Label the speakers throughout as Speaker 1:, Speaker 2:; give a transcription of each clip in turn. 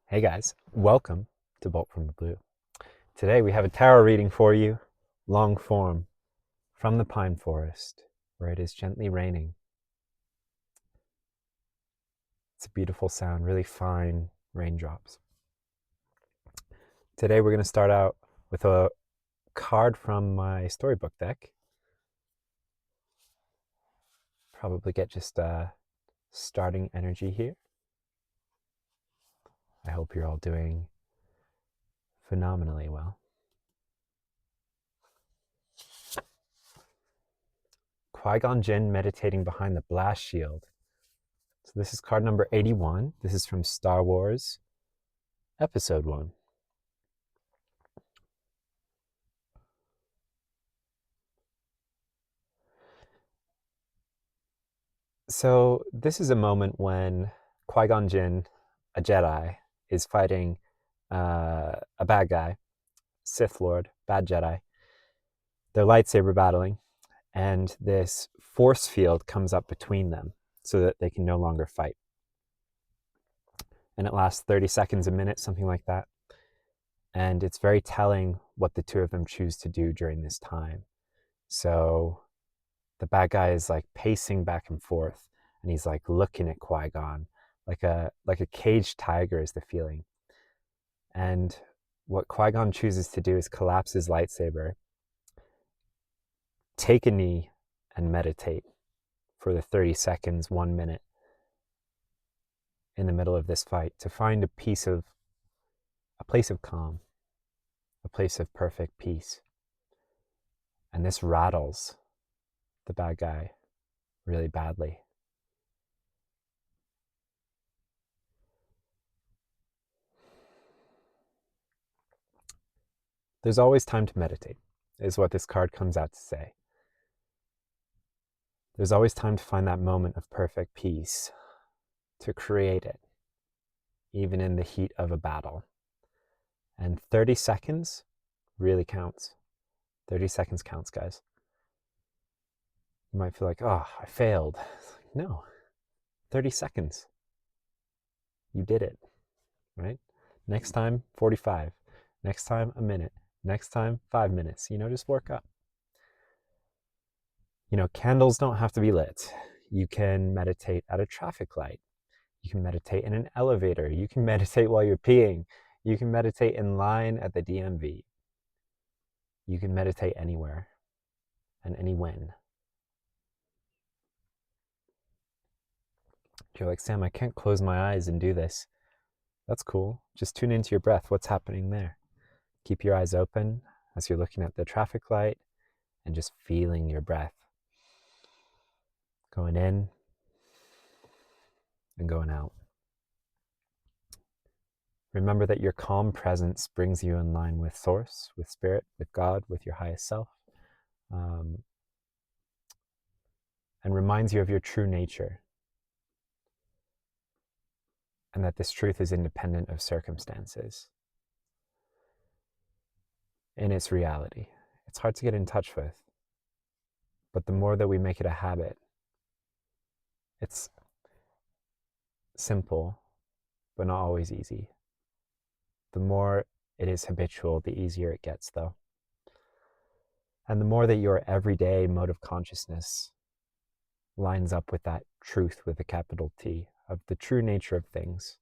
Speaker 1: Hey guys, welcome to Bolt from the Blue. Today we have a tarot reading for you, long form, from the pine forest, where it is gently raining. It's a beautiful sound, really fine raindrops. Today we're going to start out with a card from my storybook deck. Probably get just starting energy here. I hope you're all doing phenomenally well. Qui-Gon Jinn meditating behind the blast shield. So this is card number 81. This is from Star Wars Episode 1. So this is a moment when Qui-Gon Jinn, a Jedi, is fighting a bad guy, Sith Lord, bad Jedi. They're lightsaber battling, and this force field comes up between them so that they can no longer fight. And it lasts 30 seconds, a minute, something like that. And it's very telling what the two of them choose to do during this time. So the bad guy is like pacing back and forth, and he's like looking at Qui-Gon like a caged tiger is the feeling. And what Qui-Gon chooses to do is collapse his lightsaber, take a knee, and meditate for the 30 seconds, 1 minute in the middle of this fight to find a place of calm, a place of perfect peace. And this rattles the bad guy really badly. There's always time to meditate, is what this card comes out to say. There's always time to find that moment of perfect peace, to create it, even in the heat of a battle. And 30 seconds really counts. 30 seconds counts, guys. You might feel like, oh, I failed. No, 30 seconds. You did it, right? Next time, 45. Next time, a minute. Next time, 5 minutes. Just work up. Candles don't have to be lit. You can meditate at a traffic light. You can meditate in an elevator. You can meditate while you're peeing. You can meditate in line at the DMV. You can meditate anywhere and any when. You're like, Sam, I can't close my eyes and do this. That's cool. Just tune into your breath. What's happening there? Keep your eyes open as you're looking at the traffic light and just feeling your breath going in and going out. Remember that your calm presence brings you in line with Source, with Spirit, with God, with your highest self, and reminds you of your true nature, and that this truth is independent of circumstances in its reality. It's hard to get in touch with, but the more that we make it a habit, it's simple, but not always easy. The more it is habitual, the easier it gets, though. And the more that your everyday mode of consciousness lines up with that truth with a capital T, of the true nature of things,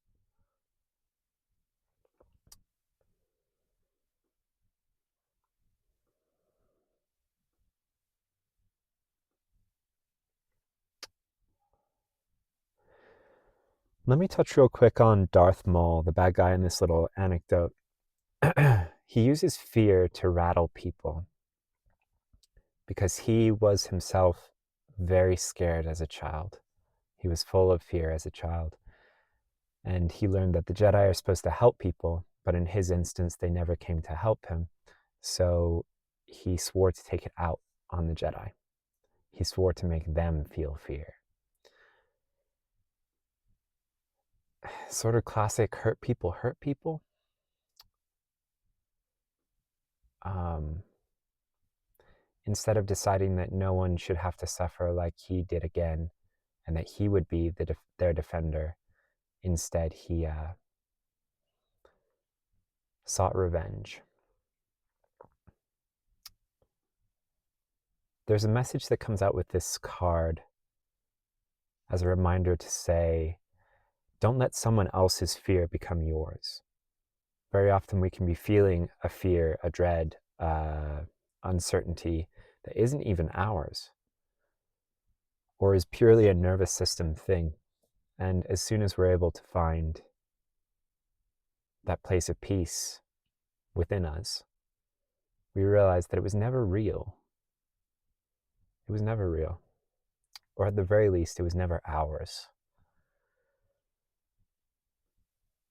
Speaker 1: let me touch real quick on Darth Maul, the bad guy in this little anecdote. He uses fear to rattle people because he was himself very scared as a child. He was full of fear as a child. And he learned that the Jedi are supposed to help people, but in his instance, they never came to help him. So he swore to take it out on the Jedi. He swore to make them feel fear. Sort of classic hurt people. Instead of deciding that no one should have to suffer like he did again, and that he would be their defender, instead he sought revenge. There's a message that comes out with this card as a reminder to say, don't let someone else's fear become yours. Very often we can be feeling a fear, a dread, uncertainty that isn't even ours, or is purely a nervous system thing. And as soon as we're able to find that place of peace within us, we realize that it was never real. It was never real. Or at the very least, it was never ours.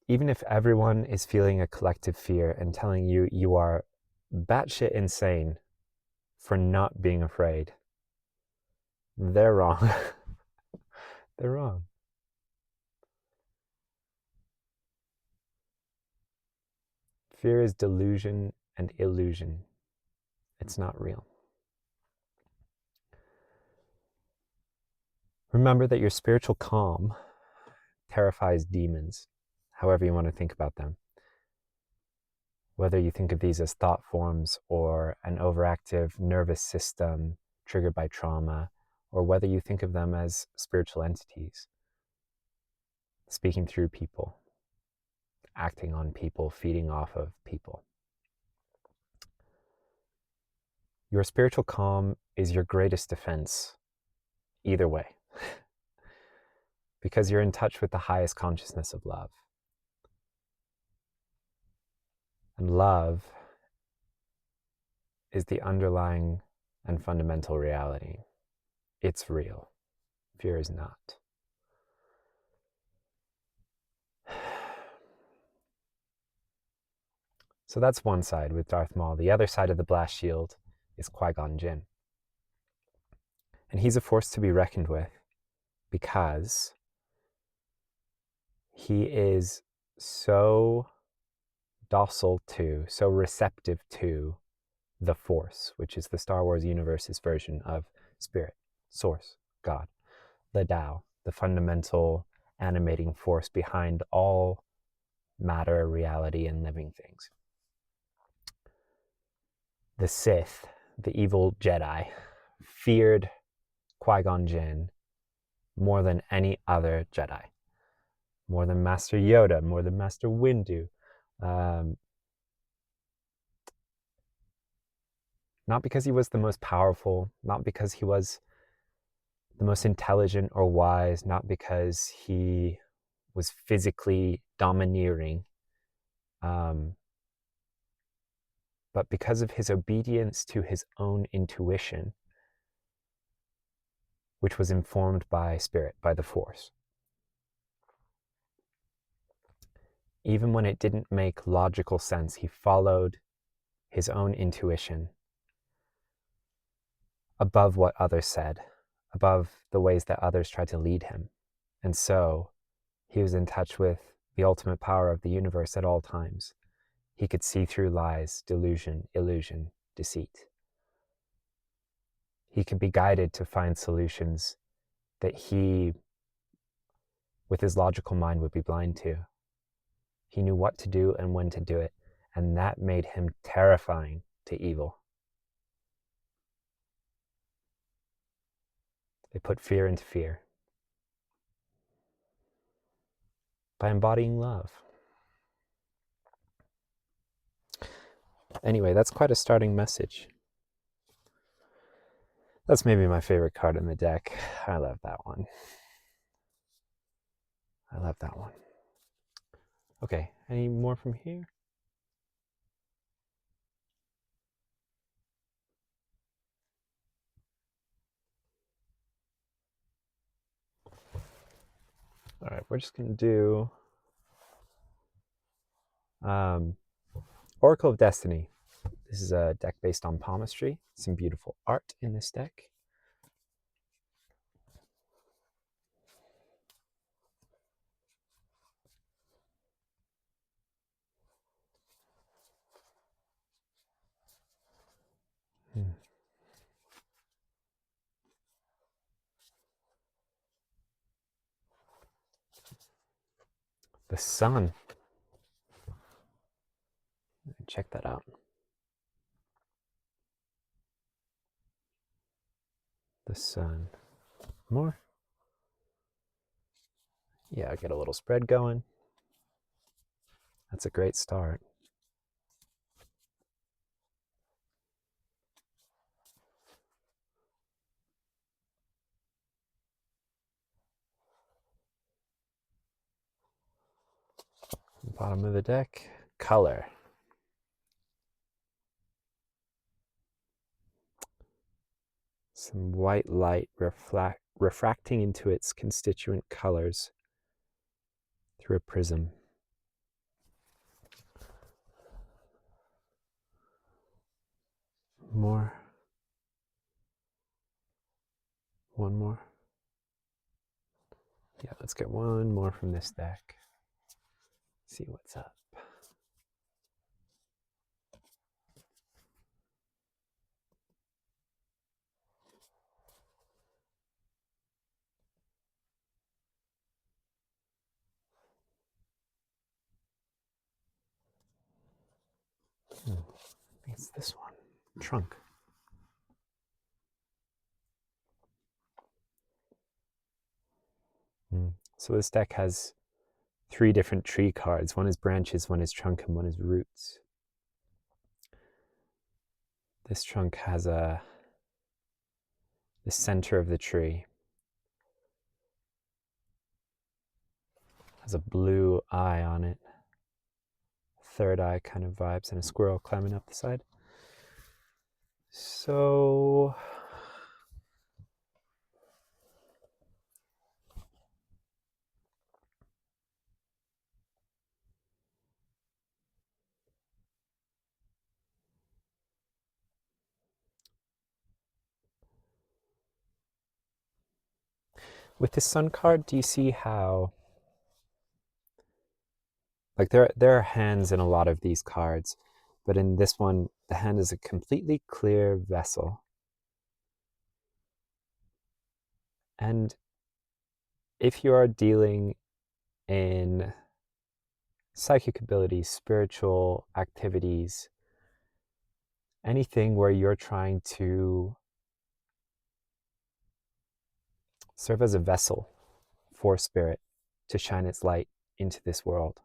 Speaker 1: Even if everyone is feeling a collective fear and telling you you are batshit insane for not being afraid, they're wrong. They're wrong. Fear is delusion and illusion. It's not real. Remember that your spiritual calm terrifies demons, however you want to think about them. Whether you think of these as thought forms or an overactive nervous system triggered by trauma, or whether you think of them as spiritual entities, speaking through people, acting on people, feeding off of people. Your spiritual calm is your greatest defense, either way, because you're in touch with the highest consciousness of love. And love is the underlying and fundamental reality. It's real. Fear is not. So that's one side with Darth Maul. The other side of the blast shield is Qui-Gon Jinn. And he's a force to be reckoned with because he is so docile to, so receptive to the Force, which is the Star Wars universe's version of spirit, source, God, the Tao, the fundamental animating force behind all matter, reality, and living things. The Sith, the evil Jedi, feared Qui-Gon Jinn more than any other Jedi, more than Master Yoda, more than Master Windu. Not because he was the most powerful, not because he was the most intelligent or wise, not because he was physically domineering, but because of his obedience to his own intuition, which was informed by spirit, by the Force. Even when it didn't make logical sense, he followed his own intuition above what others said, above the ways that others tried to lead him. And so he was in touch with the ultimate power of the universe at all times. He could see through lies, delusion, illusion, deceit. He could be guided to find solutions that he, with his logical mind, would be blind to. He knew what to do and when to do it, and that made him terrifying to evil. They put fear into fear by embodying love. Anyway, that's quite a starting message. That's maybe my favorite card in the deck. I love that one. I love that one. Okay, any more from here? All right, we're just going to do Oracle of Destiny. This is a deck based on palmistry. Some beautiful art in this deck. The sun. check that out. The sun. More? Yeah, I get a little spread going. That's a great start. Bottom of the deck, color. Some white light refracting into its constituent colors through a prism. More. One more. Yeah, let's get one more from this deck. See what's up. I think it's this one. Trunk. So this deck has 3 different tree cards. One is branches, one is trunk, and one is roots. This trunk has the center of the tree has a blue eye on it. Third eye kind of vibes, and a squirrel climbing up the side. So with this sun card, do you see how, like, there are hands in a lot of these cards, but in this one, the hand is a completely clear vessel. And if you are dealing in psychic abilities, spiritual activities, anything where you're trying to serve as a vessel for spirit to shine its light into this world,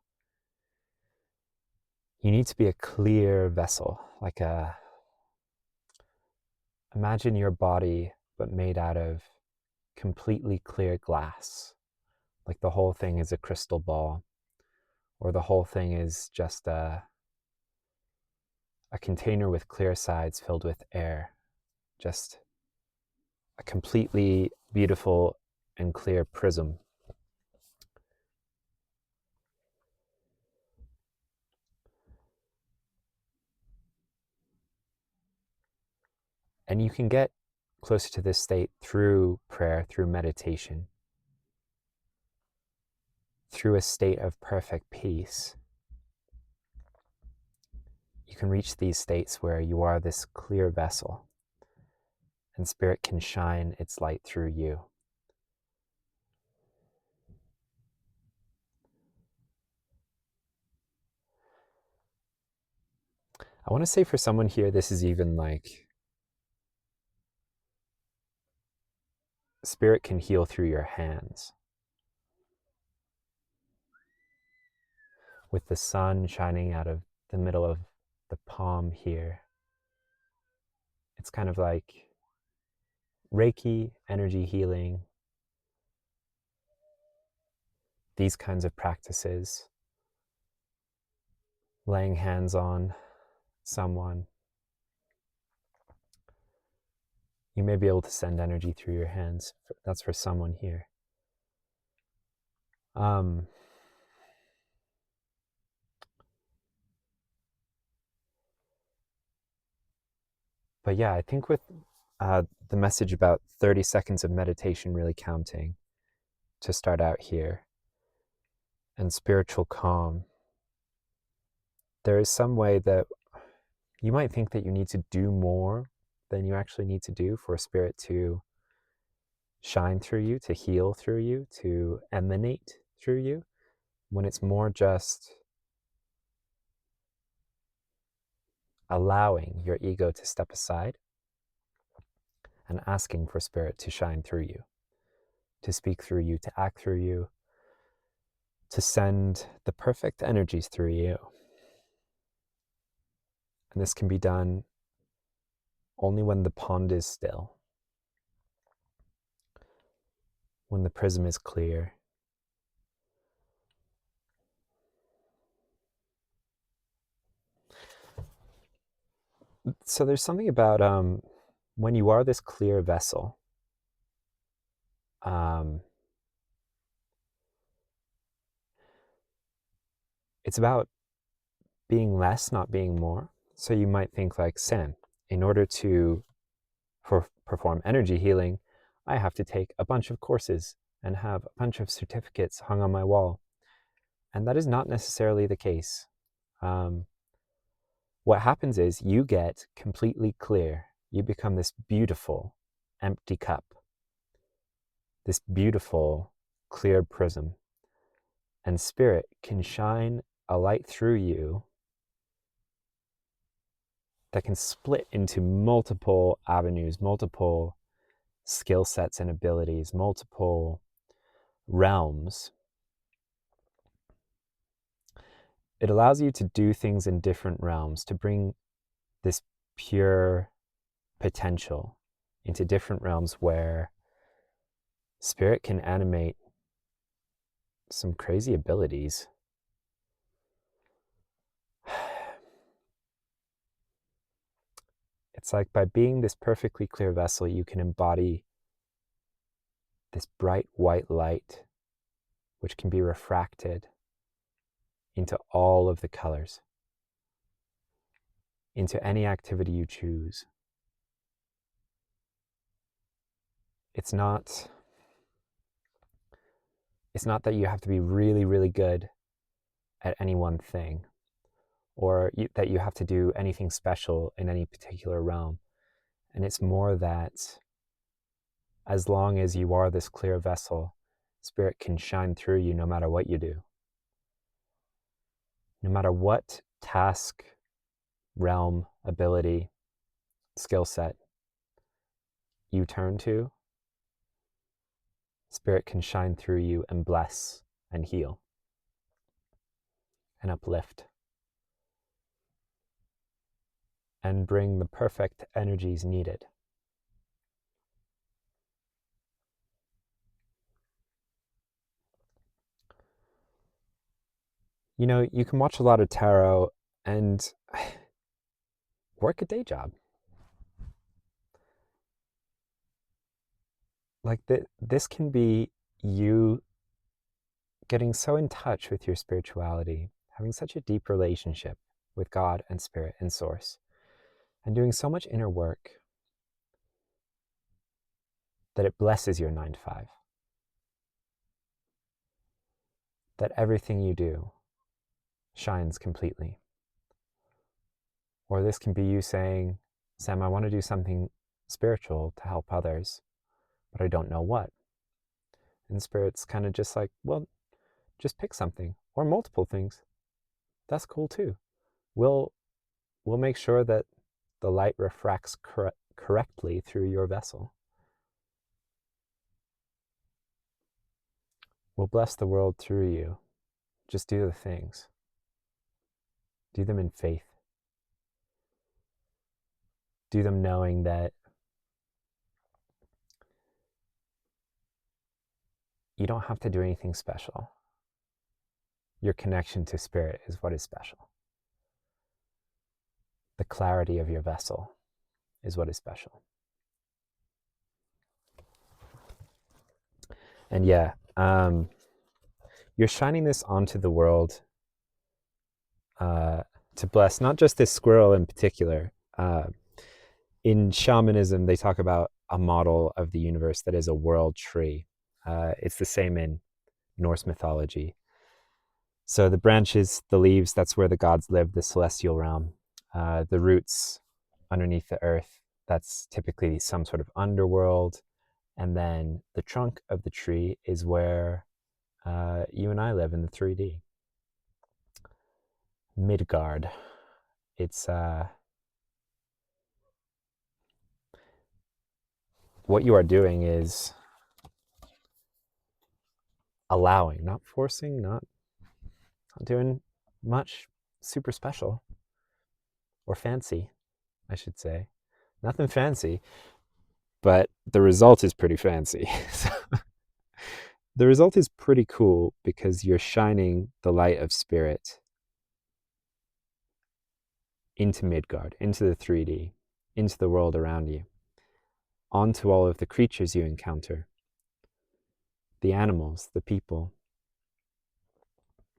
Speaker 1: you need to be a clear vessel, like imagine your body but made out of completely clear glass, like the whole thing is a crystal ball, or the whole thing is just a container with clear sides filled with air, just a completely beautiful and clear prism. And you can get closer to this state through prayer, through meditation, through a state of perfect peace. You can reach these states where you are this clear vessel and spirit can shine its light through you. I want to say for someone here, this is even like spirit can heal through your hands. With the sun shining out of the middle of the palm here, it's kind of like Reiki, energy healing, these kinds of practices, laying hands on someone. You may be able to send energy through your hands. That's for someone here. But yeah, I think with the message about 30 seconds of meditation really counting to start out here, and spiritual calm, there is some way that you might think that you need to do more than you actually need to do for spirit to shine through you, to heal through you, to emanate through you, when it's more just allowing your ego to step aside and asking for spirit to shine through you, to speak through you, to act through you, to send the perfect energies through you. And this can be done only when the pond is still, when the prism is clear. So there's something about when you are this clear vessel, it's about being less, not being more. So you might think like, Sam, in order to perform energy healing, I have to take a bunch of courses and have a bunch of certificates hung on my wall. And that is not necessarily the case. What happens is you get completely clear. You become this beautiful empty cup, this beautiful clear prism. And spirit can shine a light through you that can split into multiple avenues, multiple skill sets and abilities, multiple realms. It allows you to do things in different realms, to bring this pure potential into different realms where spirit can animate some crazy abilities. It's like by being this perfectly clear vessel, you can embody this bright white light, which can be refracted into all of the colors, into any activity you choose. It's not that you have to be really, really good at any one thing, or that you have to do anything special in any particular realm. And it's more that as long as you are this clear vessel, spirit can shine through you no matter what you do. No matter what task, realm, ability, skill set you turn to, spirit can shine through you and bless and heal and uplift and bring the perfect energies needed. You know, you can watch a lot of tarot and work a day job. Like this can be you getting so in touch with your spirituality, having such a deep relationship with God and spirit and source, and doing so much inner work that it blesses your 9 to 5. That everything you do shines completely. Or this can be you saying, Sam, I want to do something spiritual to help others, but I don't know what. And spirit's kind of just like, well, just pick something or multiple things. That's cool too. We'll make sure that the light refracts correctly through your vessel. We'll bless the world through you. Just do the things. Do them in faith. Do them knowing that you don't have to do anything special. Your connection to spirit is what is special. The clarity of your vessel is what is special. And yeah, you're shining this onto the world to bless not just this squirrel in particular. In shamanism, they talk about a model of the universe that is a world tree. It's the same in Norse mythology. So the branches, the leaves, that's where the gods live, the celestial realm. The roots underneath the earth, that's typically some sort of underworld. And then the trunk of the tree is where you and I live in the 3D. Midgard. It's what you are doing is allowing, not forcing, not doing much super special or fancy, I should say. Nothing fancy, but the result is pretty fancy. So the result is pretty cool because you're shining the light of spirit into Midgard, into the 3D, into the world around you, onto all of the creatures you encounter, the animals, the people,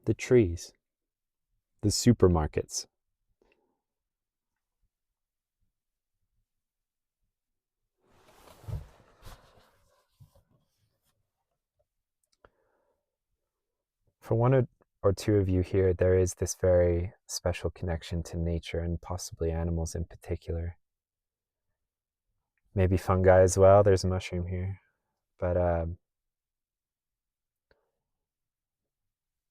Speaker 1: the trees, the supermarkets. For one or two of you here, there is this very special connection to nature and possibly animals in particular. Maybe fungi as well. There's a mushroom here. But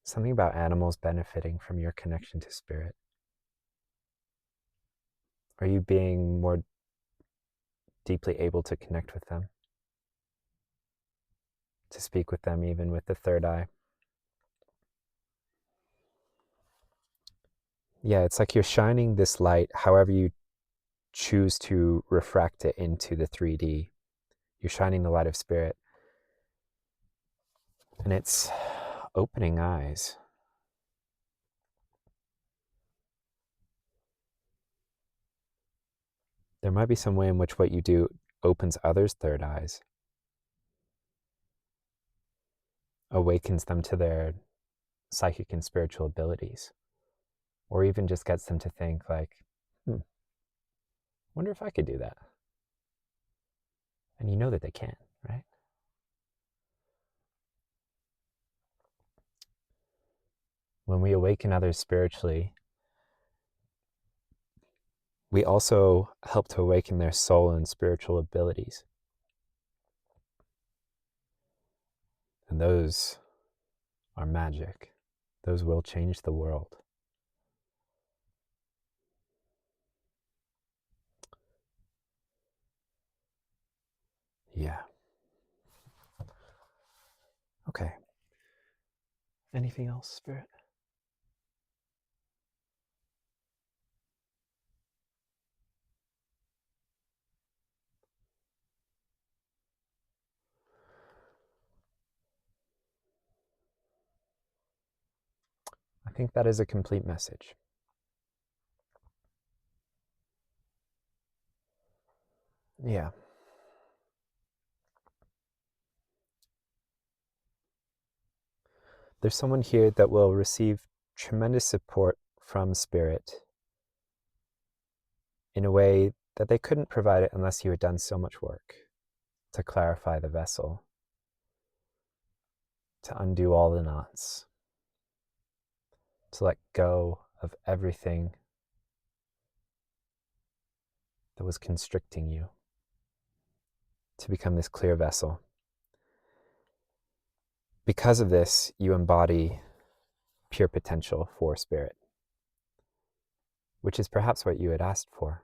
Speaker 1: something about animals benefiting from your connection to spirit. Are you being more deeply able to connect with them? To speak with them even with the third eye? Yeah, it's like you're shining this light however you choose to refract it into the 3D. You're shining the light of spirit. And it's opening eyes. There might be some way in which what you do opens others' third eyes, awakens them to their psychic and spiritual abilities, or even just gets them to think like, wonder if I could do that. And you know that they can, right? When we awaken others spiritually, we also help to awaken their soul and spiritual abilities. And those are magic. Those will change the world. Yeah. Okay. Anything else, Spirit? I think that is a complete message. Yeah. There's someone here that will receive tremendous support from Spirit in a way that they couldn't provide it unless you had done so much work to clarify the vessel, to undo all the knots, to let go of everything that was constricting you, to become this clear vessel. Because of this, you embody pure potential for Spirit, which is perhaps what you had asked for,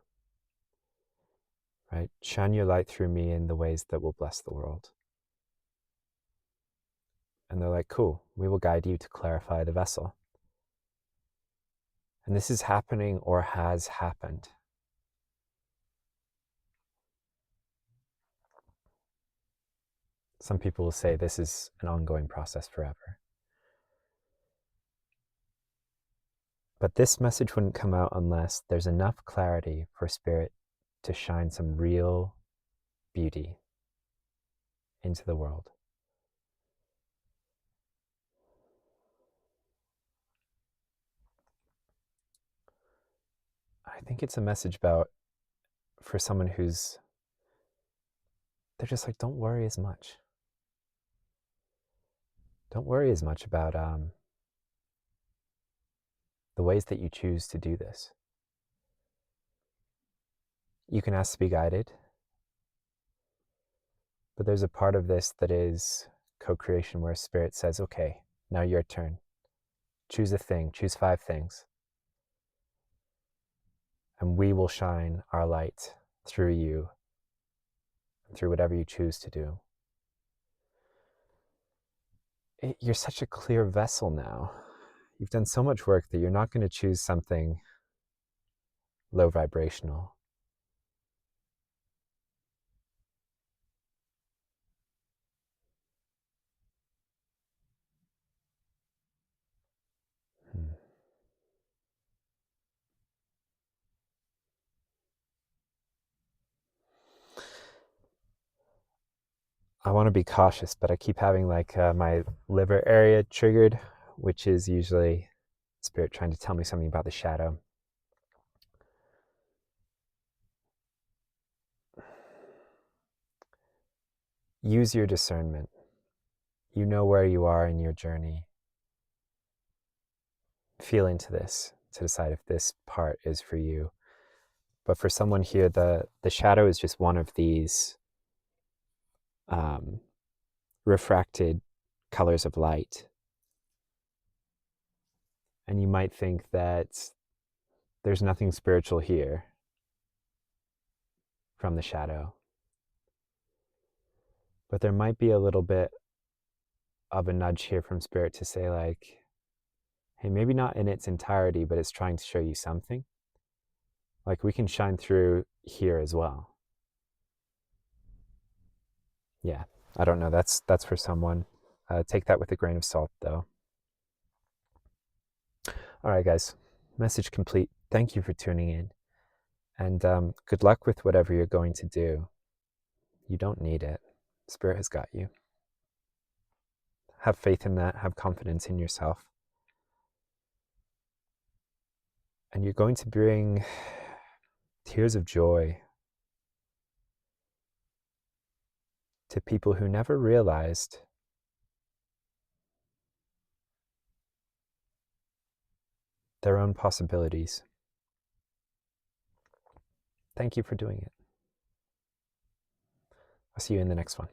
Speaker 1: right? Shine your light through me in the ways that will bless the world. And they're like, cool, we will guide you to clarify the vessel. And this is happening or has happened. Some people will say this is an ongoing process forever. But this message wouldn't come out unless there's enough clarity for Spirit to shine some real beauty into the world. I think it's a message about, for someone who's, they're just like, don't worry as much. Don't worry as much about the ways that you choose to do this. You can ask to be guided, but there's a part of this that is co-creation where Spirit says, okay, now your turn. Choose a thing, choose 5 things. And we will shine our light through you, through whatever you choose to do. You're such a clear vessel now. You've done so much work that you're not going to choose something low vibrational. I want to be cautious, but I keep having like my liver area triggered, which is usually spirit trying to tell me something about the shadow. Use your discernment. You know where you are in your journey. Feel into this to decide if this part is for you. But for someone here, the shadow is just one of these refracted colors of light. And you might think that there's nothing spiritual here from the shadow. But there might be a little bit of a nudge here from spirit to say like, hey, maybe not in its entirety, but it's trying to show you something. Like we can shine through here as well. Yeah, I don't know. That's for someone. Take that with a grain of salt, though. All right, guys. Message complete. Thank you for tuning in. And good luck with whatever you're going to do. You don't need it. Spirit has got you. Have faith in that. Have confidence in yourself. And you're going to bring tears of joy to people who never realized their own possibilities. Thank you for doing it. I'll see you in the next one.